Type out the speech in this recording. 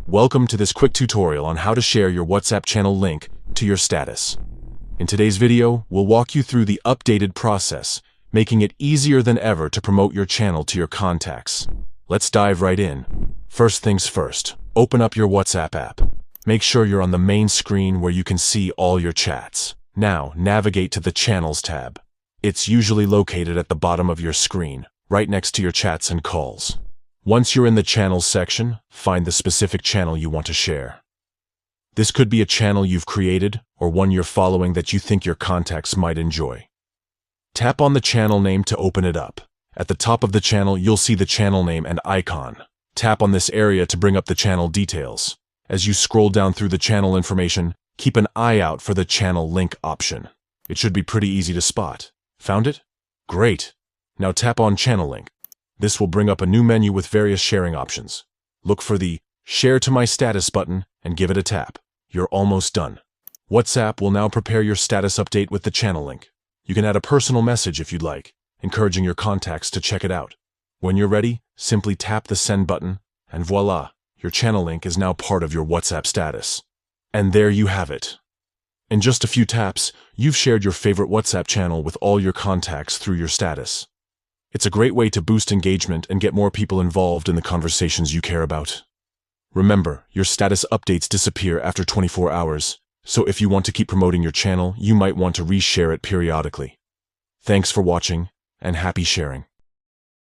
Welcome to this quick tutorial on how to share your WhatsApp channel link to your status. In today's video, we'll walk you through the updated process, making it easier than ever to promote your channel to your contacts. Let's dive right in. First things first, open up your WhatsApp app. Make sure you're on the main screen where you can see all your chats. Now, navigate to the Channels tab. It's usually located at the bottom of your screen, right next to your chats and calls. Once you're in the Channels section, find the specific channel you want to share. This could be a channel you've created or one you're following that you think your contacts might enjoy. Tap on the channel name to open it up. At the top of the channel, you'll see the channel name and icon. Tap on this area to bring up the channel details. As you scroll down through the channel information, keep an eye out for the channel link option. It should be pretty easy to spot. Found it? Great! Now tap on Channel Link. This will bring up a new menu with various sharing options. Look for the Share to My Status button and give it a tap. You're almost done. WhatsApp will now prepare your status update with the channel link. You can add a personal message if you'd like, encouraging your contacts to check it out. When you're ready, simply tap the Send button, and voila, your channel link is now part of your WhatsApp status. And there you have it. In just a few taps, you've shared your favorite WhatsApp channel with all your contacts through your status. It's a great way to boost engagement and get more people involved in the conversations you care about. Remember, your status updates disappear after 24 hours, so if you want to keep promoting your channel, you might want to reshare it periodically. Thanks for watching, and happy sharing.